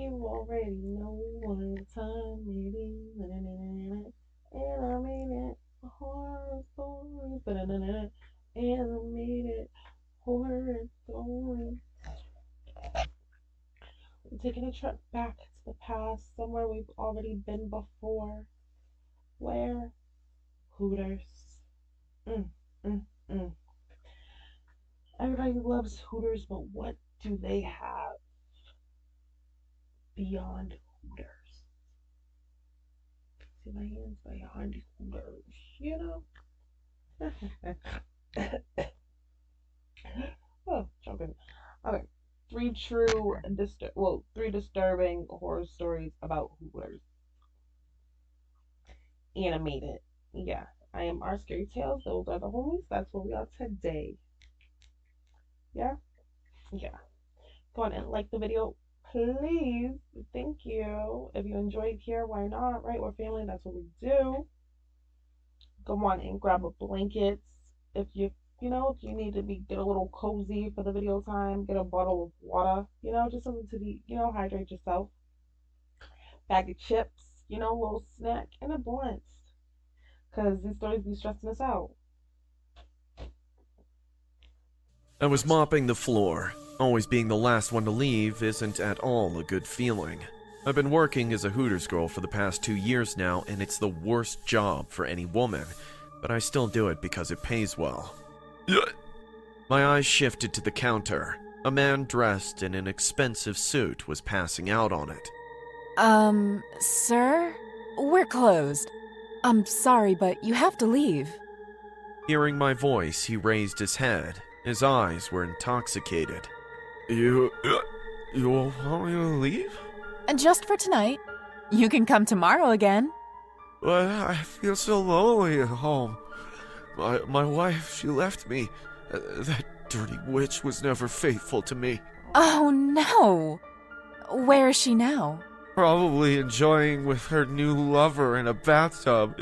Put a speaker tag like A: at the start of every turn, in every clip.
A: You already know what time it is. And I made it horror stories. Animated horror stories. We're taking a trip back to the past, somewhere we've already been before. Where? Hooters. Mm, mm, mm. Everybody loves Hooters, but what do they have beyond Hooters? See my hands beyond Hooters, Oh, choking. Okay, three disturbing horror stories about Hooters. Animated. Yeah, I am our scary tales. Those are the homies. That's where we are today. Yeah, yeah. Go on and like the video, please. Thank you. If you enjoyed here, why not? Right? We're family. That's what we do. Go on and grab a blanket if if you need to get a little cozy for the video time. Get a bottle of water. Just something to be hydrate yourself. Bag of chips. A little snack and a blunt. Cause these stories be stressing us out.
B: I was mopping the floor. Always being the last one to leave isn't at all a good feeling. I've been working as a Hooters girl for the past 2 years now, and it's the worst job for any woman, but I still do it because it pays well. My eyes shifted to the counter. A man dressed in an expensive suit was passing out on it.
C: Sir? We're closed. I'm sorry, but you have to leave.
B: Hearing my voice, he raised his head. His eyes were intoxicated. You want me to leave?
C: And just for tonight. You can come tomorrow again.
B: But I feel so lonely at home. My wife, she left me. That dirty witch was never faithful to me.
C: Oh, no. Where is she now?
B: Probably enjoying with her new lover in a bathtub.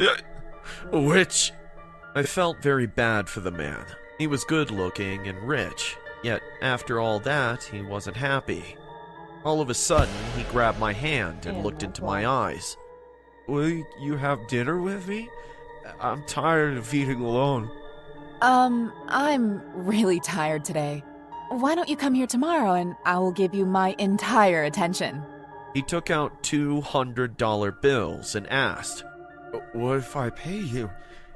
B: A witch. I felt very bad for the man. He was good looking and rich, yet after all that, he wasn't happy. All of a sudden, he grabbed my hand and looked into my eyes. Will you have dinner with me? I'm tired of eating alone.
C: I'm really tired today. Why don't you come here tomorrow and I will give you my entire attention?
B: He took out $200 bills and asked, What if I pay you?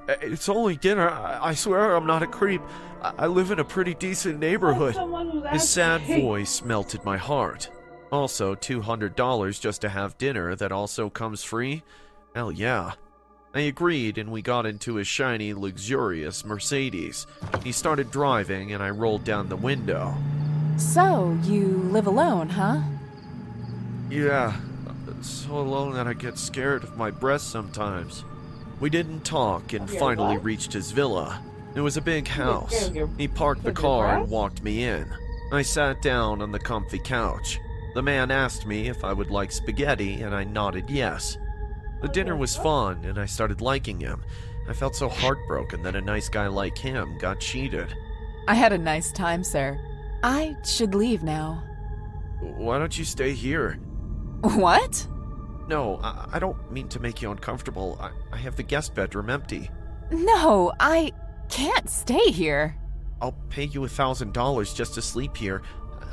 B: It's only dinner. I swear I'm not a creep. I live in a pretty decent neighborhood. His sad voice melted my heart. Also, $200 just to have dinner that also comes free? Hell yeah. I agreed and we got into his shiny, luxurious Mercedes. He started driving and I rolled down the window.
C: So, you live alone, huh?
B: Yeah, so alone that I get scared of my breath sometimes. We didn't talk and finally reached his villa. It was a big house. He parked the car and walked me in. I sat down on the comfy couch. The man asked me if I would like spaghetti and I nodded yes. The dinner was fun and I started liking him. I felt so heartbroken that a nice guy like him got cheated.
C: I had a nice time, sir. I should leave now.
B: Why don't you stay here?
C: What?
B: No, I don't mean to make you uncomfortable. I have the guest bedroom empty.
C: No, I can't stay here.
B: I'll pay you $1,000 just to sleep here.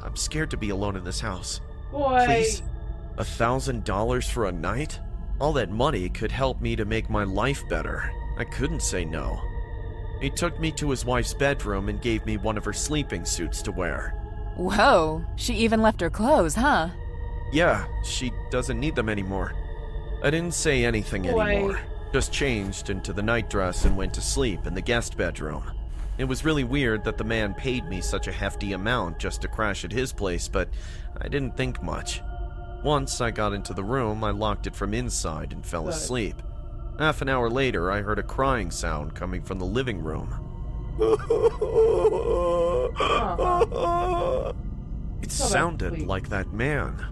B: I'm scared to be alone in this house.
A: Boy.
B: Please? $1,000 for a night? All that money could help me to make my life better. I couldn't say no. He took me to his wife's bedroom and gave me one of her sleeping suits to wear.
C: Whoa, she even left her clothes, huh?
B: Yeah, she doesn't need them anymore. I didn't say anything anymore. Just changed into the nightdress and went to sleep in the guest bedroom. It was really weird that the man paid me such a hefty amount just to crash at his place, but I didn't think much. Once I got into the room, I locked it from inside and fell asleep. Half an hour later, I heard a crying sound coming from the living room. It sounded like that man.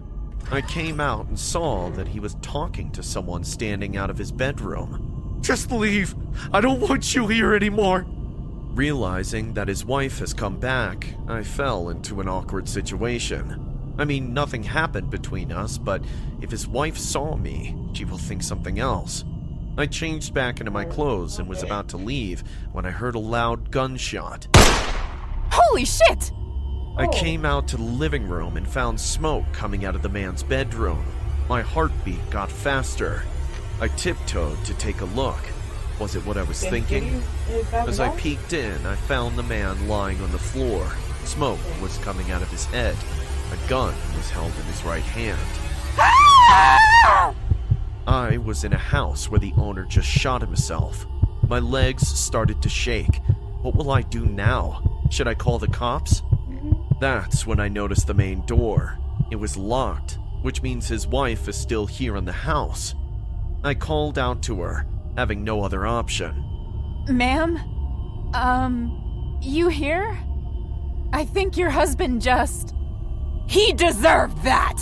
B: I came out and saw that he was talking to someone standing out of his bedroom. Just leave! I don't want you here anymore! Realizing that his wife has come back, I fell into an awkward situation. I mean, nothing happened between us, but if his wife saw me, she will think something else. I changed back into my clothes and was about to leave when I heard a loud gunshot.
C: Holy shit!
B: I came out to the living room and found smoke coming out of the man's bedroom. My heartbeat got faster. I tiptoed to take a look. Was it what I was thinking? As I peeked in, I found the man lying on the floor. Smoke was coming out of his head. A gun was held in his right hand. I was in a house where the owner just shot himself. My legs started to shake. What will I do now? Should I call the cops? That's when I noticed the main door. It was locked, which means his wife is still here in the house. I called out to her, having no other option.
C: Ma'am? You here? I think your husband just... He deserved that!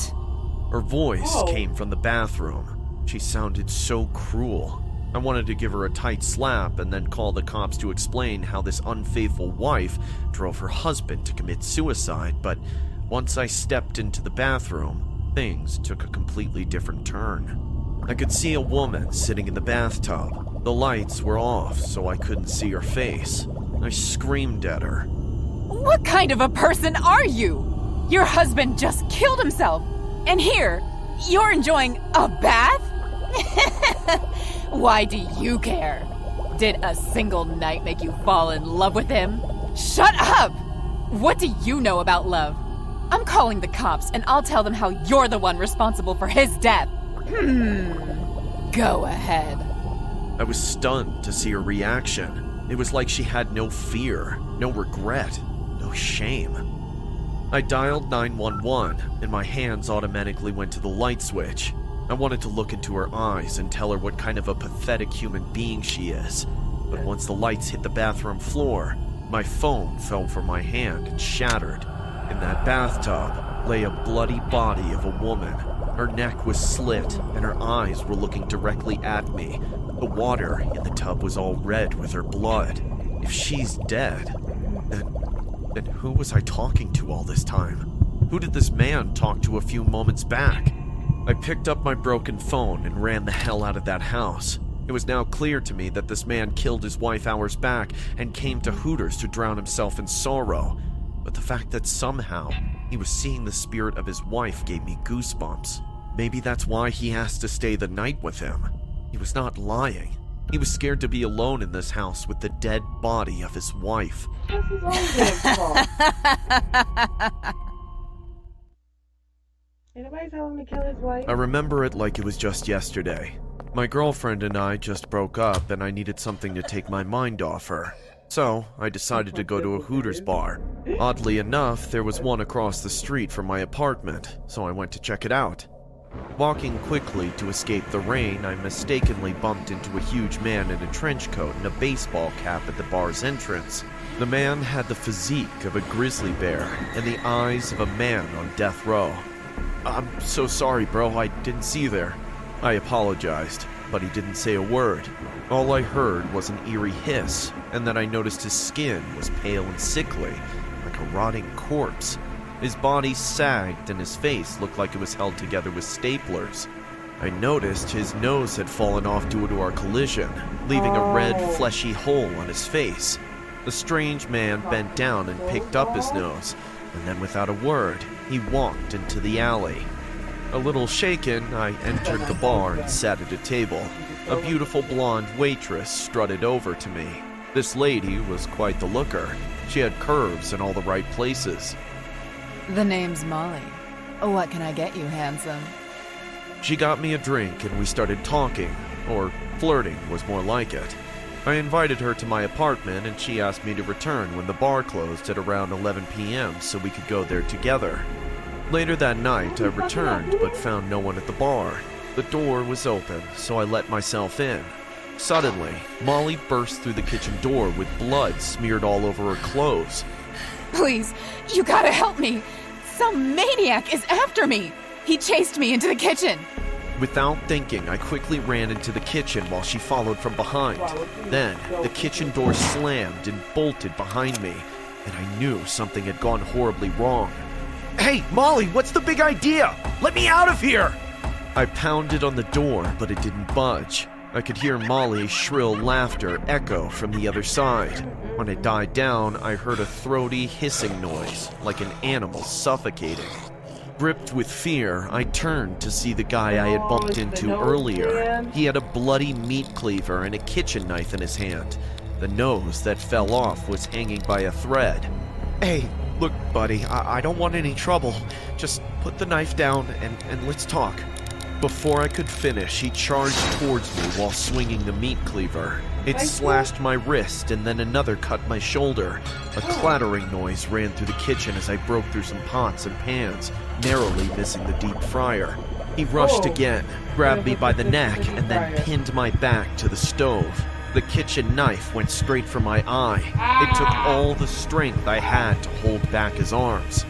B: Her voice came from the bathroom. She sounded so cruel. I wanted to give her a tight slap and then call the cops to explain how this unfaithful wife drove her husband to commit suicide, but once I stepped into the bathroom, things took a completely different turn. I could see a woman sitting in the bathtub. The lights were off, so I couldn't see her face. I screamed at her.
C: What kind of a person are you? Your husband just killed himself, and here, you're enjoying a bath? Why do you care? Did a single night make you fall in love with him? Shut up! What do you know about love? I'm calling the cops, and I'll tell them how you're the one responsible for his death. Go ahead.
B: I was stunned to see her reaction. It was like she had no fear, no regret, no shame. I dialed 911, and my hands automatically went to the light switch. I wanted to look into her eyes and tell her what kind of a pathetic human being she is. But once the lights hit the bathroom floor, my phone fell from my hand and shattered. In that bathtub lay a bloody body of a woman. Her neck was slit, and her eyes were looking directly at me. The water in the tub was all red with her blood. If she's dead, then who was I talking to all this time? Who did this man talk to a few moments back? I picked up my broken phone and ran the hell out of that house. It was now clear to me that this man killed his wife hours back and came to Hooters to drown himself in sorrow. But the fact that somehow he was seeing the spirit of his wife gave me goosebumps. Maybe that's why he asked to stay the night with him. He was not lying. He was scared to be alone in this house with the dead body of his wife.
A: This is all his fault. Anybody tell him to kill his wife?
B: I remember it like it was just yesterday. My girlfriend and I just broke up and I needed something to take my mind off her. So, I decided to go to a Hooters bar. Oddly enough, there was one across the street from my apartment, so I went to check it out. Walking quickly to escape the rain, I mistakenly bumped into a huge man in a trench coat and a baseball cap at the bar's entrance. The man had the physique of a grizzly bear and the eyes of a man on death row. "I'm so sorry, bro, I didn't see you there." I apologized, but he didn't say a word. All I heard was an eerie hiss, and then I noticed his skin was pale and sickly, like a rotting corpse. His body sagged and his face looked like it was held together with staplers. I noticed his nose had fallen off due to our collision, leaving a red, fleshy hole on his face. The strange man bent down and picked up his nose, and then without a word, he walked into the alley. A little shaken, I entered the bar and sat at a table. A beautiful blonde waitress strutted over to me. This lady was quite the looker. She had curves in all the right places.
C: The name's Molly. What can I get you, handsome?
B: She got me a drink and we started talking, or flirting was more like it. I invited her to my apartment and she asked me to return when the bar closed at around 11 p.m. so we could go there together. Later that night, I returned but found no one at the bar. The door was open, so I let myself in. Suddenly, Molly burst through the kitchen door with blood smeared all over her clothes.
C: Please, you gotta help me! Some maniac is after me! He chased me into the kitchen!
B: Without thinking, I quickly ran into the kitchen while she followed from behind. Then, the kitchen door slammed and bolted behind me, and I knew something had gone horribly wrong. Hey, Molly, what's the big idea? Let me out of here! I pounded on the door, but it didn't budge. I could hear Molly's shrill laughter echo from the other side. When it died down, I heard a throaty hissing noise, like an animal suffocating. Gripped with fear, I turned to see the guy I had bumped into earlier. He had a bloody meat cleaver and a kitchen knife in his hand. The nose that fell off was hanging by a thread. Hey, look, buddy, I don't want any trouble. Just put the knife down and let's talk. Before I could finish, he charged towards me while swinging the meat cleaver. It slashed my wrist and then another cut my shoulder. A clattering noise ran through the kitchen as I broke through some pots and pans, narrowly missing the deep fryer. He rushed again, grabbed me by the neck, and then pinned my back to the stove. The kitchen knife went straight for my eye. It took all the strength I had to hold back his arms.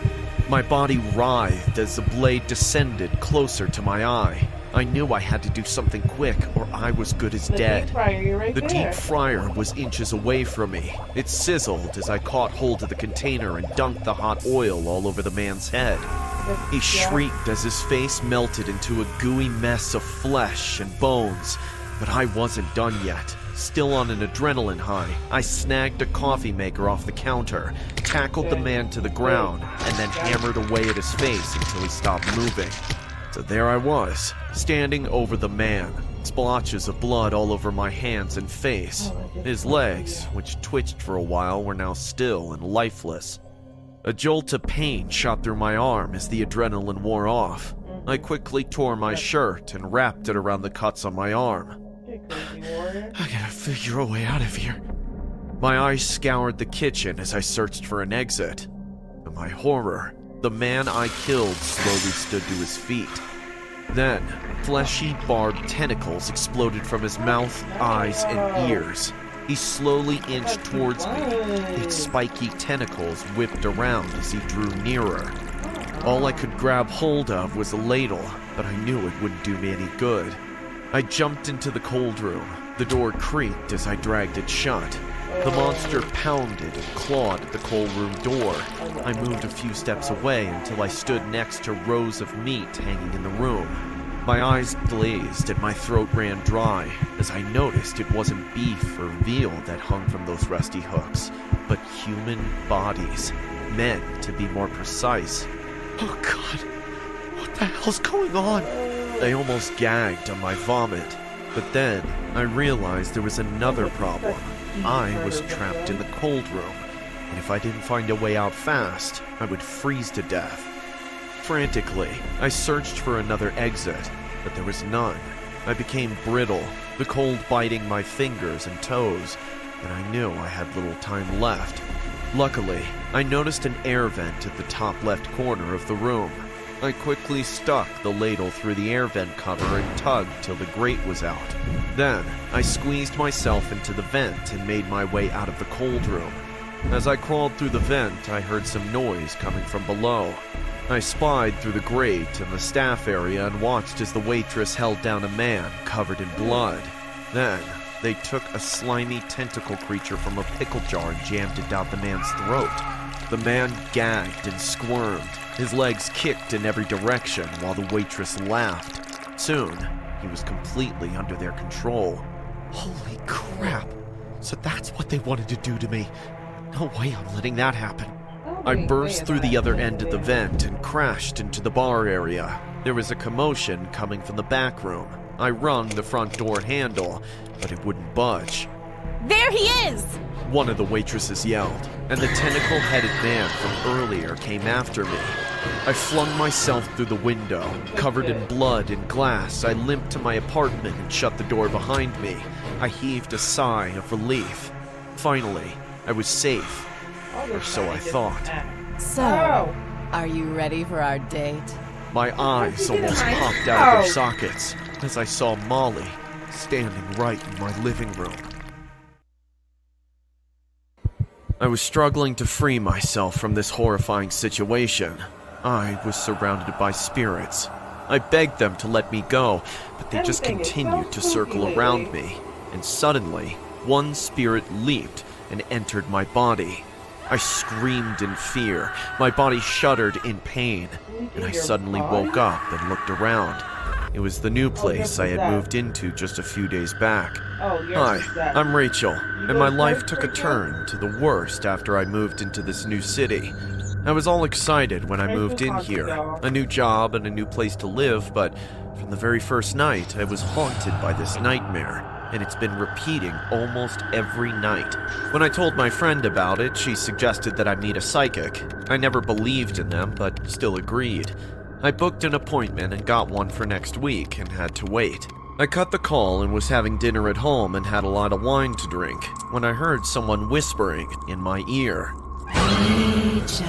B: My body writhed as the blade descended closer to my eye. I knew I had to do something quick or I was good as dead. The deep fryer was inches away from me. It sizzled as I caught hold of the container and dunked the hot oil all over the man's head. He shrieked as his face melted into a gooey mess of flesh and bones, but I wasn't done yet. Still on an adrenaline high, I snagged a coffee maker off the counter, tackled the man to the ground, and then hammered away at his face until he stopped moving. So there I was, standing over the man, splotches of blood all over my hands and face. His legs, which twitched for a while, were now still and lifeless. A jolt of pain shot through my arm as the adrenaline wore off. I quickly tore my shirt and wrapped it around the cuts on my arm. I gotta figure a way out of here. My eyes scoured the kitchen as I searched for an exit. To my horror, the man I killed slowly stood to his feet. Then, fleshy, barbed tentacles exploded from his mouth, eyes, and ears. He slowly inched towards me. Its spiky tentacles whipped around as he drew nearer. All I could grab hold of was a ladle, but I knew it wouldn't do me any good. I jumped into the cold room. The door creaked as I dragged it shut. The monster pounded and clawed at the cold room door. I moved a few steps away until I stood next to rows of meat hanging in the room. My eyes glazed and my throat ran dry as I noticed it wasn't beef or veal that hung from those rusty hooks, but human bodies, men to be more precise. Oh God, what the hell's going on? I almost gagged on my vomit, but then I realized there was another problem. I was trapped in the cold room, and if I didn't find a way out fast, I would freeze to death. Frantically, I searched for another exit, but there was none. I became brittle, the cold biting my fingers and toes, and I knew I had little time left. Luckily, I noticed an air vent at the top left corner of the room. I quickly stuck the ladle through the air vent cover and tugged till the grate was out. Then, I squeezed myself into the vent and made my way out of the cold room. As I crawled through the vent, I heard some noise coming from below. I spied through the grate in the staff area and watched as the waitress held down a man covered in blood. Then, they took a slimy tentacle creature from a pickle jar and jammed it down the man's throat. The man gagged and squirmed. His legs kicked in every direction while the waitress laughed. Soon, he was completely under their control. Holy crap! So that's what they wanted to do to me. No way I'm letting that happen. I burst through the other end of the vent and crashed into the bar area. There was a commotion coming from the back room. I wrung the front door handle, but it wouldn't budge.
C: There he is!
B: One of the waitresses yelled, and the tentacle-headed man from earlier came after me. I flung myself through the window. Covered in blood and glass, I limped to my apartment and shut the door behind me. I heaved a sigh of relief. Finally, I was safe. Or so I thought.
C: So, are you ready for our date?
B: My eyes almost popped out of their sockets as I saw Molly standing right in my living room. I was struggling to free myself from this horrifying situation. I was surrounded by spirits. I begged them to let me go, but they just continued to circle around me. And suddenly, one spirit leaped and entered my body. I screamed in fear. My body shuddered in pain, and I suddenly woke up and looked around. It was the new place I had moved into just a few days back. Hi, I'm Rachel, and my life took a turn to the worst after I moved into this new city. I was all excited when I moved in here, a new job and a new place to live, but from the very first night, I was haunted by this nightmare, and it's been repeating almost every night. When I told my friend about it, she suggested that I meet a psychic. I never believed in them, but still agreed. I booked an appointment and got one for next week and had to wait. I cut the call and was having dinner at home and had a lot of wine to drink when I heard someone whispering in my ear.
C: Rachel.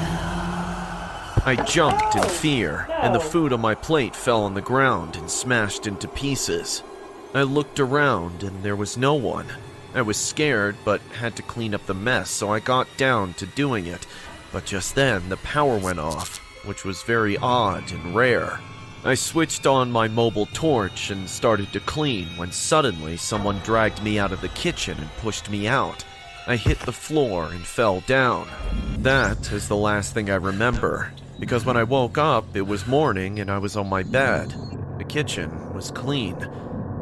B: I jumped in fear, and the food on my plate fell on the ground and smashed into pieces. I looked around and there was no one. I was scared but had to clean up the mess, so I got down to doing it. But just then the power went off, which was very odd and rare. I switched on my mobile torch and started to clean when suddenly someone dragged me out of the kitchen and pushed me out. I hit the floor and fell down. That is the last thing I remember, because when I woke up, it was morning and I was on my bed. The kitchen was clean.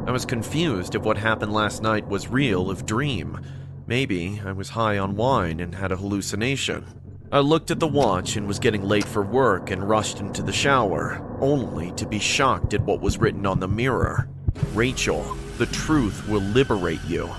B: I was confused if what happened last night was real or dream. Maybe I was high on wine and had a hallucination. I looked at the watch and was getting late for work and rushed into the shower, only to be shocked at what was written on the mirror. Rachel, the truth will liberate you.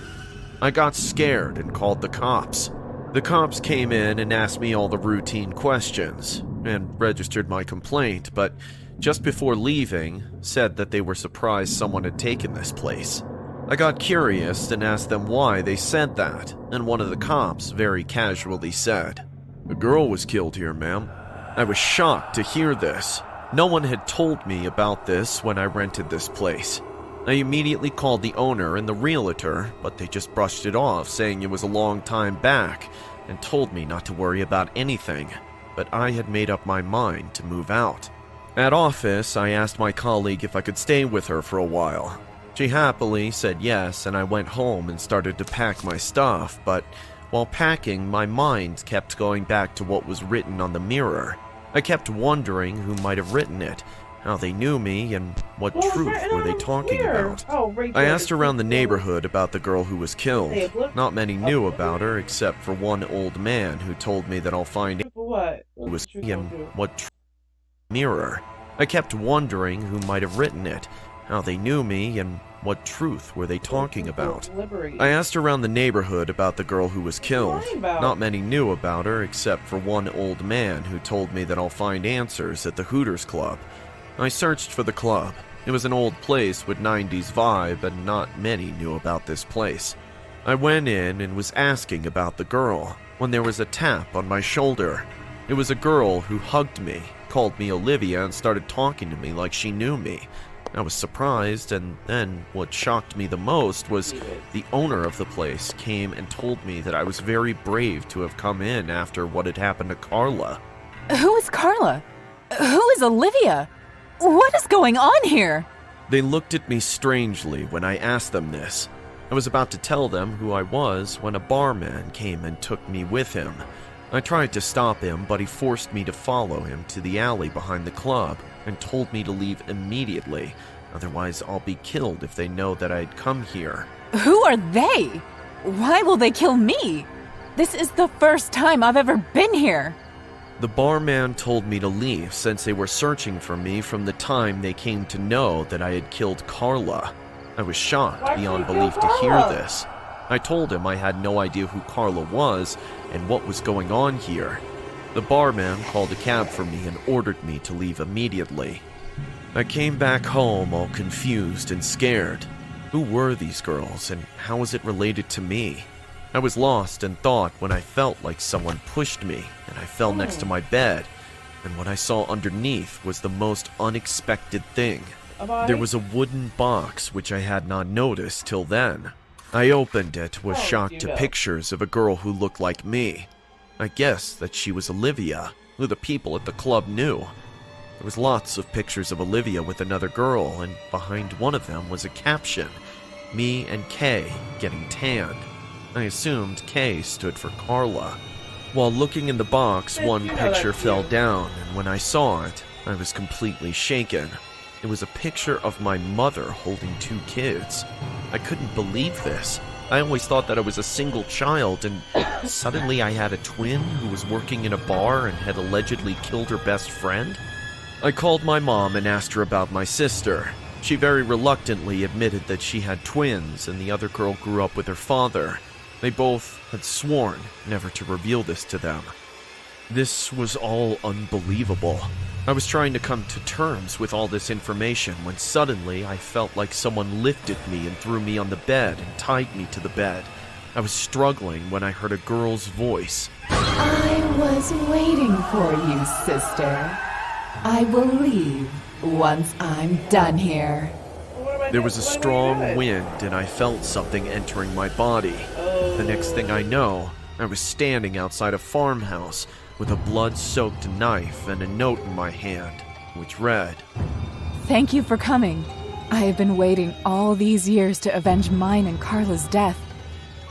B: I got scared and called the cops. The cops came in and asked me all the routine questions and registered my complaint, but just before leaving, said that they were surprised someone had taken this place. I got curious and asked them why they said that, and one of the cops very casually said, "A girl was killed here, ma'am." I was shocked to hear this. No one had told me about this when I rented this place. I immediately called the owner and the realtor, but they just brushed it off, saying it was a long time back, and told me not to worry about anything. But I had made up my mind to move out. At office, I asked my colleague if I could stay with her for a while. She happily said yes, and I went home and started to pack my stuff, but while packing, my mind kept going back to what was written on the mirror. I kept wondering who might have written it, how they knew me, and what truth were they talking about. I asked around the neighborhood about the girl who was killed. Not many knew about her, except for one old man who told me that I'll find it was and what mirror. I kept wondering who might have written it, how they knew me, and what truth were they talking about. I asked around the neighborhood about the girl who was killed. Not many knew about her, except for one old man who told me that I'll find answers at the Hooters club. I searched for the club. It was an old place with 90s vibe, and not many knew about this place. I went in and was asking about the girl when there was a tap on my shoulder. It was a girl who hugged me, called me Olivia, and started talking to me like she knew me. I was surprised, and then what shocked me the most was the owner of the place came and told me that I was very brave to have come in after what had happened to Carla.
C: Who is Carla? Who is Olivia? What is going on here?
B: They looked at me strangely when I asked them this. I was about to tell them who I was when a barman came and took me with him. I tried to stop him, but he forced me to follow him to the alley behind the club and told me to leave immediately, otherwise I'll be killed if they know that I'd come here.
C: Who are they? Why will they kill me? This is the first time I've ever been here.
B: The barman told me to leave since they were searching for me from the time they came to know that I had killed Carla. I was shocked beyond belief to hear this. I told him I had no idea who Carla was and what was going on here. The barman called a cab for me and ordered me to leave immediately. I came back home all confused and scared. Who were these girls and how was it related to me? I was lost in thought when I felt like someone pushed me and I fell next to my bed, and what I saw underneath was the most unexpected thing. There was a wooden box which I had not noticed till then. I opened it, was shocked to pictures of a girl who looked like me. I guessed that she was Olivia, who the people at the club knew. There was lots of pictures of Olivia with another girl, and behind one of them was a caption, "Me and Kay getting tanned." I assumed Kay stood for Carla. While looking in the box,
A: Bitch,
B: one
A: you know
B: picture
A: that's
B: fell
A: you.
B: down, and when I saw it, I was completely shaken. It was a picture of my mother holding two kids. I couldn't believe this. I always thought that I was a single child, and suddenly I had a twin who was working in a bar and had allegedly killed her best friend. I called my mom and asked her about my sister. She very reluctantly admitted that she had twins and the other girl grew up with her father. They both had sworn never to reveal this to them. This was all unbelievable. I was trying to come to terms with all this information when suddenly I felt like someone lifted me and threw me on the bed and tied me to the bed. I was struggling when I heard a girl's voice.
C: I was waiting for you, sister. I will leave once I'm done here.
A: What am I
B: There
A: doing?
B: was a
A: What am I
B: strong
A: doing?
B: wind and I felt something entering my body. The next thing I know, I was standing outside a farmhouse with a blood-soaked knife and a note in my hand, which read,
C: Thank you for coming. I have been waiting all these years to avenge mine and Carla's death.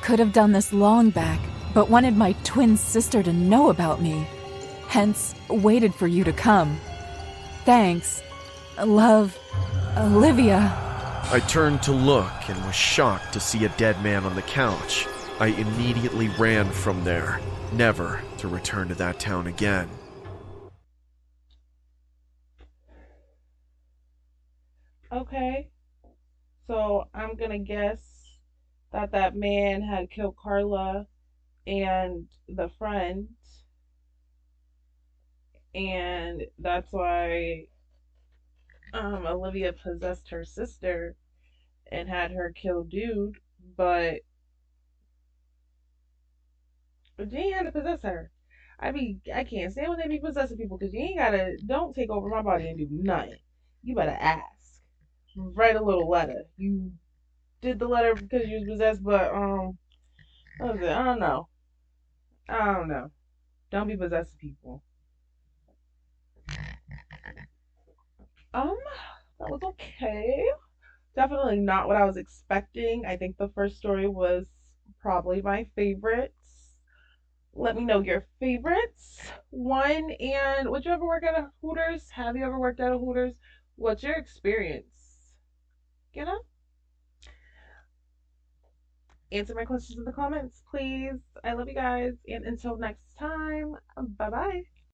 C: Could have done this long back, but wanted my twin sister to know about me. Hence, waited for you to come. Thanks. Love, Olivia.
B: I turned to look and was shocked to see a dead man on the couch. I immediately ran from there, never to return to that town again.
A: Okay, so I'm gonna guess that that man had killed Carla and the friend, and that's why Olivia possessed her sister and had her kill dude, but you ain't had to possess her. I can't stand when they be possessing people because you ain't gotta, don't take over my body and do nothing. You better ask. Write a little letter. You did the letter because you was possessed, but, what was it? I don't know. I don't know. Don't be possessing people. Um, that was okay. Definitely not what I was expecting. I think the first story was probably my favorite. Let me know your favorites. One, and would you ever work at a Hooters? Have you ever worked at a Hooters? What's your experience? You know? Answer my questions in the comments, please. I love you guys. And until next time, bye bye.